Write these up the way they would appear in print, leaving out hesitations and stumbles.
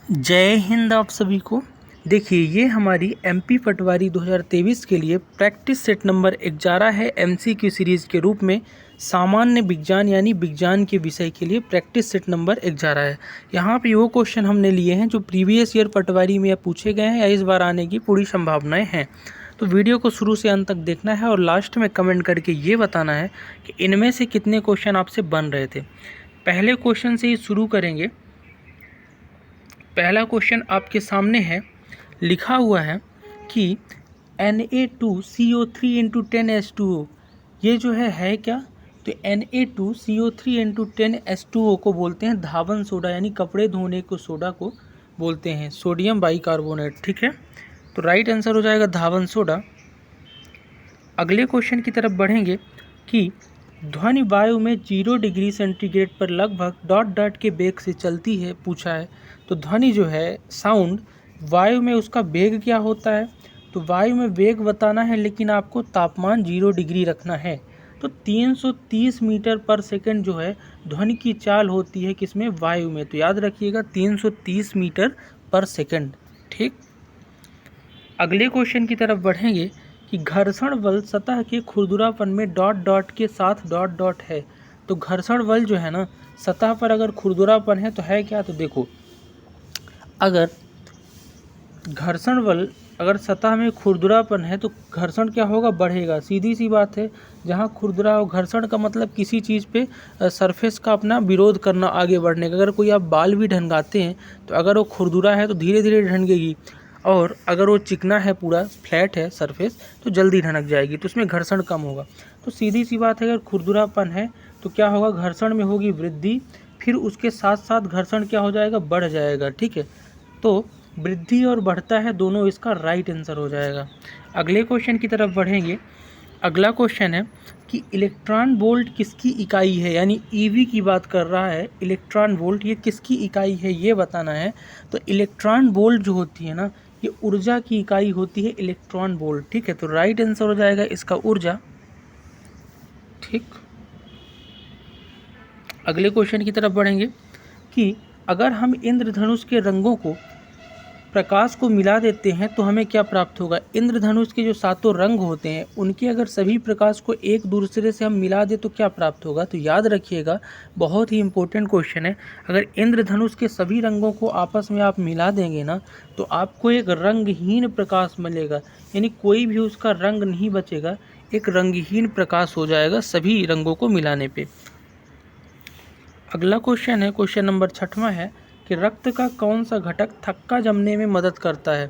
जय हिंद आप सभी को। देखिए ये हमारी एमपी पटवारी 2023 के लिए प्रैक्टिस सेट नंबर 11 है। एमसीक्यू सीरीज़ के रूप में सामान्य विज्ञान यानी विज्ञान के विषय के लिए प्रैक्टिस सेट नंबर 11 है। यहाँ पे वो क्वेश्चन हमने लिए हैं जो प्रीवियस ईयर पटवारी में पूछे गए हैं या इस बार आने की पूरी संभावनाएं हैं। तो वीडियो को शुरू से अंत तक देखना है और लास्ट में कमेंट करके ये बताना है कि इनमें से कितने क्वेश्चन आपसे बन रहे थे। पहले क्वेश्चन से ही शुरू करेंगे। पहला क्वेश्चन आपके सामने है, लिखा हुआ है कि Na2CO3 × 10H2O ये जो है क्या? तो Na2CO3 × 10H2O को बोलते हैं धावन सोडा, यानी कपड़े धोने को सोडा को बोलते हैं, सोडियम बाइकार्बोनेट। ठीक है, तो राइट आंसर हो जाएगा धावन सोडा। अगले क्वेश्चन की तरफ बढ़ेंगे कि ध्वनि वायु में 0 डिग्री सेंटीग्रेड पर लगभग डॉट डॉट के वेग से चलती है, पूछा है। तो ध्वनि जो है साउंड, वायु में उसका वेग क्या होता है? तो वायु में वेग बताना है, लेकिन आपको तापमान 0 डिग्री रखना है। तो 330 मीटर पर सेकंड जो है ध्वनि की चाल होती है किसमें? वायु में। तो याद रखिएगा 330 मीटर पर सेकंड। ठीक, अगले क्वेश्चन की तरफ बढ़ेंगे कि घर्षण बल सतह के खुरदुरापन में डॉट डॉट के साथ डॉट डॉट है। तो घर्षण बल जो है ना, सतह पर अगर खुरदुरापन है तो है क्या? तो देखो, अगर घर्षण बल अगर सतह में खुरदुरापन है तो घर्षण क्या होगा? बढ़ेगा। सीधी सी बात है, जहाँ खुरदुरा हो, घर्षण का मतलब किसी चीज़ पे सरफेस का अपना विरोध करना, आगे बढ़ने का। अगर कोई आप बाल भी ढंगाते हैं तो अगर वो खुरदुरा है तो धीरे धीरे ढंगेगी, और अगर वो चिकना है, पूरा फ्लैट है सरफेस, तो जल्दी ढनक जाएगी, तो उसमें घर्षण कम होगा। तो सीधी सी बात है, अगर खुरदुरापन है तो क्या होगा? घर्षण में होगी वृद्धि, फिर उसके साथ साथ घर्षण क्या हो जाएगा? बढ़ जाएगा। ठीक है, तो वृद्धि और बढ़ता है दोनों, इसका राइट आंसर हो जाएगा। अगले क्वेश्चन की तरफ बढ़ेंगे। अगला क्वेश्चन है कि इलेक्ट्रॉन वोल्ट किसकी इकाई है? यानी ईवी की बात कर रहा है। इलेक्ट्रॉन वोल्ट ये किसकी इकाई है, ये बताना है। तो इलेक्ट्रॉन वोल्ट जो होती है ना, ये ऊर्जा की इकाई होती है, इलेक्ट्रॉन वोल्ट। ठीक है, तो राइट आंसर हो जाएगा इसका ऊर्जा। ठीक, अगले क्वेश्चन की तरफ बढ़ेंगे कि अगर हम इंद्रधनुष के रंगों को, प्रकाश को मिला देते हैं तो हमें क्या प्राप्त होगा? इंद्रधनुष के जो 7 रंग होते हैं उनके अगर सभी प्रकाश को एक दूसरे से हम मिला दें तो क्या प्राप्त होगा? तो याद रखिएगा, बहुत ही इंपॉर्टेंट क्वेश्चन है। अगर इंद्रधनुष के सभी रंगों को आपस में आप मिला देंगे ना, तो आपको एक रंगहीन प्रकाश मिलेगा, यानी कोई भी उसका रंग नहीं बचेगा, एक रंगहीन प्रकाश हो जाएगा सभी रंगों को मिलाने पे। अगला क्वेश्चन है, क्वेश्चन नंबर 6वां है कि रक्त का कौन सा घटक थक्का जमने में मदद करता है?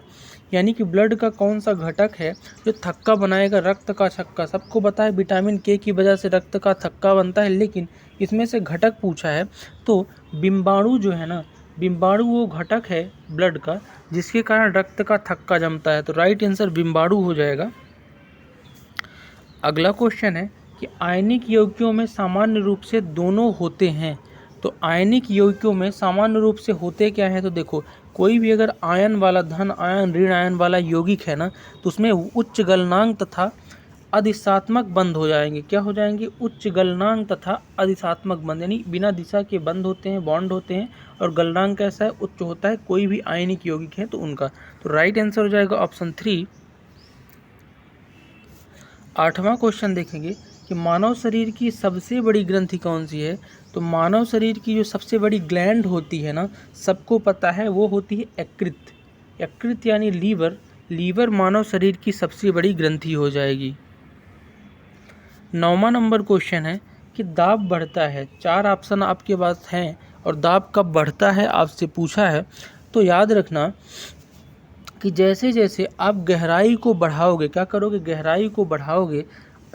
यानी कि ब्लड का कौन सा घटक है जो थक्का बनाएगा, रक्त का छक्का। सबको पता है विटामिन के की वजह से रक्त का थक्का बनता है, लेकिन इसमें से घटक पूछा है तो बिम्बाणु जो है ना, बिम्बाणु वो घटक है ब्लड का जिसके कारण रक्त का थक्का जमता है। तो राइट आंसर बिम्बाणु हो जाएगा। अगला क्वेश्चन है कि आयनिक यौगिकों में सामान्य रूप से दोनों होते हैं। तो आयनिक यौगिकों में सामान्य रूप से होते क्या है? तो देखो, कोई भी अगर आयन वाला, धन आयन, ऋण आयन वाला यौगिक है ना, तो उसमें उच्च गलनांक तथा अधिशात्मक बंध हो जाएंगे। क्या हो जाएंगे? उच्च गलनांक तथा अधिशात्मक बंध, यानी बिना दिशा के बंध होते हैं, बॉन्ड होते हैं, और गलनांक कैसा है? उच्च होता है, कोई भी आयनिक यौगिक है तो उनका। तो राइट आंसर हो जाएगा ऑप्शन 3। 8वां क्वेश्चन देखेंगे कि मानव शरीर की सबसे बड़ी ग्रंथि कौन सी है? तो मानव शरीर की जो सबसे बड़ी ग्लैंड होती है ना, सबको पता है, वो होती है यकृत। यकृत यानी लीवर। लीवर मानव शरीर की सबसे बड़ी ग्रंथि हो जाएगी। 9वां नंबर क्वेश्चन है कि दाब बढ़ता है। 4 ऑप्शन आपके पास हैं और दाब कब बढ़ता है आपसे पूछा है। तो याद रखना कि जैसे जैसे आप गहराई को बढ़ाओगे, क्या करोगे? गहराई को बढ़ाओगे,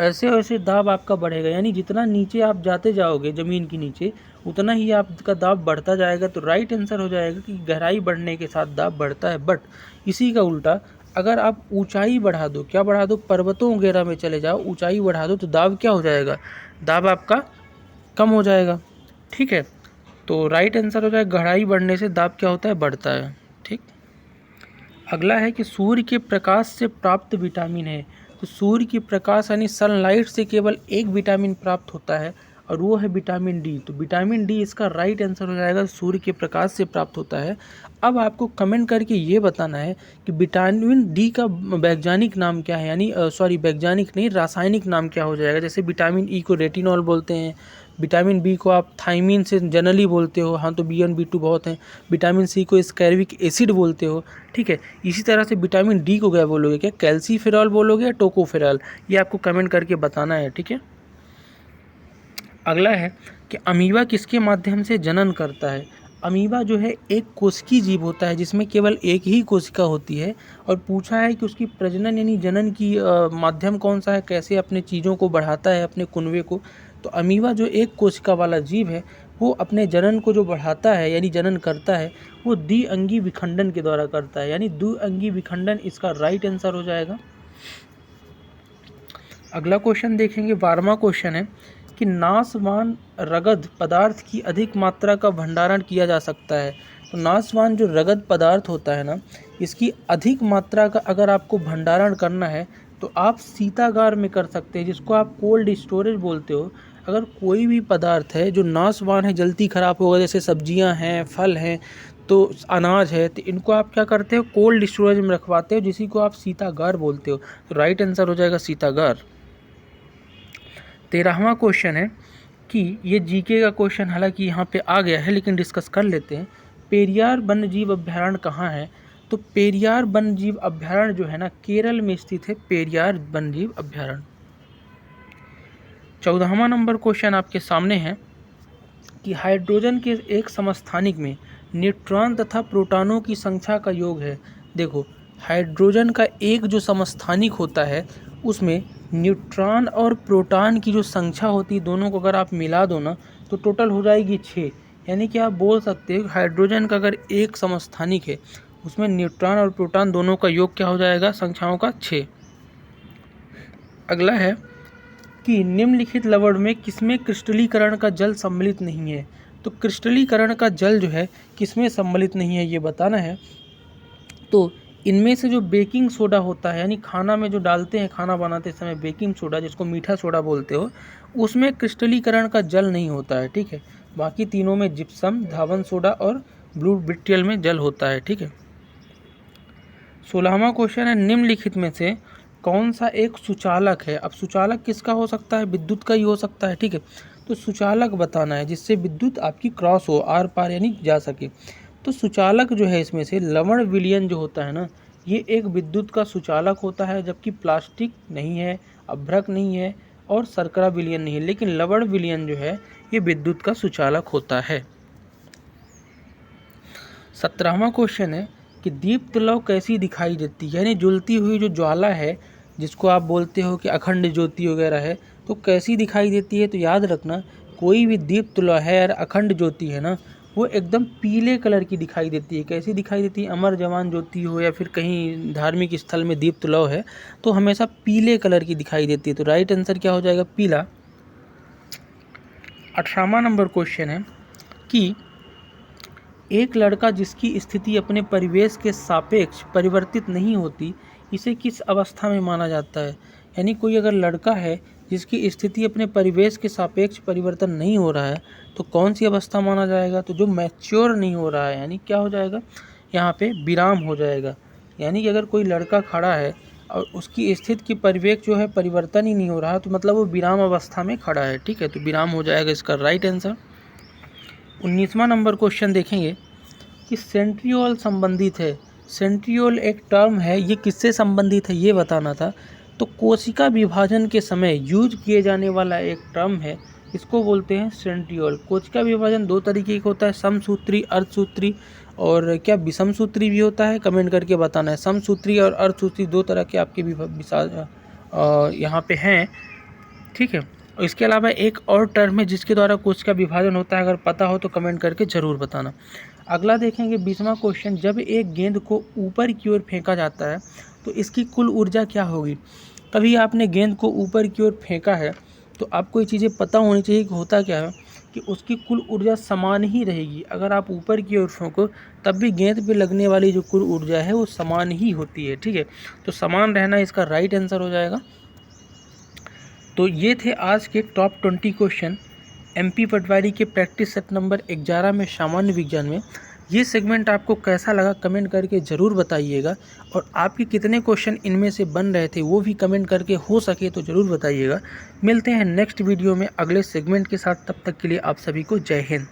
ऐसे वैसे दाब आपका बढ़ेगा, यानी जितना नीचे आप जाते जाओगे ज़मीन के नीचे, उतना ही आपका दाब बढ़ता जाएगा। तो राइट आंसर हो जाएगा कि गहराई बढ़ने के साथ दाब बढ़ता है। बट इसी का उल्टा, अगर आप ऊंचाई बढ़ा दो, क्या बढ़ा दो? पर्वतों वगैरह में चले जाओ, ऊंचाई बढ़ा दो, तो दाब क्या हो जाएगा? दाब आपका कम हो जाएगा। ठीक है, तो राइट आंसर हो जाएगा गहराई बढ़ने से दाब क्या होता है? बढ़ता है। ठीक, अगला है कि सूर्य के प्रकाश से प्राप्त विटामिन है। तो सूर्य की प्रकाश यानी सनलाइट से केवल एक विटामिन प्राप्त होता है, और वो है विटामिन डी। तो विटामिन डी इसका राइट आंसर हो जाएगा, सूर्य के प्रकाश से प्राप्त होता है। अब आपको कमेंट करके ये बताना है कि विटामिन डी का वैज्ञानिक नाम क्या है, यानी वैज्ञानिक नहीं, रासायनिक नाम क्या हो जाएगा। जैसे विटामिन ई को रेटिनॉल बोलते हैं, विटामिन बी को आप थायमिन से जनरली बोलते हो, हाँ तो B1 B2 बहुत हैं। विटामिन सी को स्कैर्विक एसिड बोलते हो, ठीक है। इसी तरह से विटामिन डी को क्या बोलोगे, क्या कैल्सीफेरॉल बोलोगे या टोकोफेरॉल, ये आपको कमेंट करके बताना है, ठीक है। अगला है कि अमीबा किसके माध्यम से जनन करता है। अमीबा जो है एक कोशिकीय जीव होता है जिसमें केवल एक ही कोशिका होती है, और पूछा है कि उसकी प्रजनन यानी जनन की माध्यम कौन सा है, कैसे अपने चीज़ों को बढ़ाता है, अपने कुनबे को। तो अमीबा जो एक कोशिका वाला जीव है वो अपने जनन को जो बढ़ाता है यानी जनन करता है वो द्विअंगी विखंडन के द्वारा करता है, यानी द्विअंगी विखंडन इसका राइट आंसर हो जाएगा। अगला क्वेश्चन देखेंगे, 12वां क्वेश्चन है कि नाशवान रगद पदार्थ की अधिक मात्रा का भंडारण किया जा सकता है। तो नाशवान जो रगद पदार्थ होता है ना, इसकी अधिक मात्रा का अगर आपको भंडारण करना है तो आप शीतागार में कर सकते हैं, जिसको आप कोल्ड स्टोरेज बोलते हो। अगर कोई भी पदार्थ है जो नाशवान है, जल्दी ख़राब होगा, जैसे सब्जियां हैं, फल हैं, तो अनाज है, तो इनको आप क्या करते हो, कोल्ड स्टोरेज में रखवाते हो, जिसी को आप शीतागार बोलते हो। तो राइट आंसर हो जाएगा शीतागार। 13वां क्वेश्चन है कि ये जीके का क्वेश्चन हालांकि यहाँ पे आ गया है लेकिन डिस्कस कर लेते हैं। पेरियार वन्यजीव अभ्यारण्य कहाँ है। तो पेरियार वन्यजीव अभ्यारण्य जो है ना, केरल में स्थित है पेरियार वन्यजीव अभ्यारण्य। 14वां नंबर क्वेश्चन आपके सामने है कि हाइड्रोजन के एक समस्थानिक में न्यूट्रॉन तथा प्रोटॉनों की संख्या का योग है। देखो, हाइड्रोजन का एक जो समस्थानिक होता है उसमें न्यूट्रॉन और प्रोटॉन की जो संख्या होती है, दोनों को अगर आप मिला दो ना तो टोटल हो जाएगी 6। यानी कि आप बोल सकते हो हाइड्रोजन का अगर एक समस्थानिक है उसमें न्यूट्रॉन और प्रोटॉन दोनों का योग क्या हो जाएगा, संख्याओं का 6। अगला है कि निम्नलिखित लवण में किसमें क्रिस्टलीकरण का जल सम्मिलित नहीं है। तो क्रिस्टलीकरण का जल जो है किसमें सम्मिलित नहीं है ये बताना है। तो इनमें से जो बेकिंग सोडा होता है, यानी खाना में जो डालते हैं खाना बनाते समय बेकिंग सोडा, जिसको मीठा सोडा बोलते हो, उसमें क्रिस्टलीकरण का जल नहीं होता है, ठीक है। बाकी तीनों में जिप्सम, धावन सोडा और ब्लू विट्रियल में जल होता है, ठीक है। 16वां क्वेश्चन है, निम्नलिखित में से कौन सा एक सुचालक है। अब सुचालक किसका हो सकता है, विद्युत का ही हो सकता है, ठीक है। तो सुचालक बताना है जिससे विद्युत आपकी क्रॉस हो, आर पार यानी जा सके। तो सुचालक जो है इसमें से लवण विलयन जो होता है ना, ये एक विद्युत का सुचालक होता है, जबकि प्लास्टिक नहीं है, अभ्रक नहीं है और शर्करा विलयन नहीं है, लेकिन लवण विलयन जो है ये विद्युत का सुचालक होता है। 17वां क्वेश्चन है कि दीप्त लौ कैसी दिखाई देती है, यानी जलती हुई जो ज्वाला है जिसको आप बोलते हो कि अखंड ज्योति वगैरह है, तो कैसी दिखाई देती है। तो याद रखना, कोई भी दीप्त लौ है और अखंड ज्योति है ना, वो एकदम पीले कलर की दिखाई देती है। कैसी दिखाई देती है, अमर जवान ज्योति हो या फिर कहीं धार्मिक स्थल में दीप्त लौ है तो हमेशा पीले कलर की दिखाई देती है। तो राइट आंसर क्या हो जाएगा, पीला। 18वां नंबर क्वेश्चन है कि एक लड़का जिसकी स्थिति अपने परिवेश के सापेक्ष परिवर्तित नहीं होती, इसे किस अवस्था में माना जाता है। यानी कोई अगर लड़का है जिसकी स्थिति अपने परिवेश के सापेक्ष परिवर्तन नहीं हो रहा है तो कौन सी अवस्था माना जाएगा। तो जो मैच्योर नहीं हो रहा है, यानी क्या हो जाएगा यहाँ पे, विराम हो जाएगा। यानी कि अगर कोई लड़का खड़ा है और उसकी स्थिति की परिवेश जो है परिवर्तन ही नहीं हो रहा तो मतलब वो विराम अवस्था में खड़ा है, ठीक है। तो विराम हो जाएगा इसका राइट आंसर। 19वां नंबर क्वेश्चन देखेंगे कि सेंट्रियोल संबंधित है। सेंट्रियोल एक टर्म है, ये किससे संबंधित है ये बताना था। तो कोशिका विभाजन के समय यूज किए जाने वाला एक टर्म है, इसको बोलते हैं सेंट्रियोल। कोशिका विभाजन दो तरीके का होता है, समसूत्री, अर्धसूत्री, और क्या विषम सूत्री भी होता है, कमेंट करके बताना है। समसूत्री और अर्धसूत्री दो तरह के आपके यहाँ पे हैं, ठीक है। और इसके अलावा एक और टर्म है जिसके द्वारा कोशिका विभाजन होता है, अगर पता हो तो कमेंट करके ज़रूर बताना। अगला देखेंगे 20वां क्वेश्चन, जब एक गेंद को ऊपर की ओर फेंका जाता है तो इसकी कुल ऊर्जा क्या होगी। कभी आपने गेंद को ऊपर की ओर फेंका है तो आपको ये चीज़ें पता होनी चाहिए कि होता क्या है कि उसकी कुल ऊर्जा समान ही रहेगी। अगर आप ऊपर की ओर फेंको तब भी गेंद पे लगने वाली जो कुल ऊर्जा है वो समान ही होती है, ठीक है। तो समान रहना इसका राइट आंसर हो जाएगा। तो ये थे आज के टॉप 20 क्वेश्चन। MP पटवारी के प्रैक्टिस सेट नंबर 11 में सामान्य विज्ञान में। ये सेगमेंट आपको कैसा लगा कमेंट करके ज़रूर बताइएगा, और आपके कितने क्वेश्चन इनमें से बन रहे थे वो भी कमेंट करके हो सके तो ज़रूर बताइएगा। मिलते हैं नेक्स्ट वीडियो में अगले सेगमेंट के साथ, तब तक के लिए आप सभी को जय हिंद।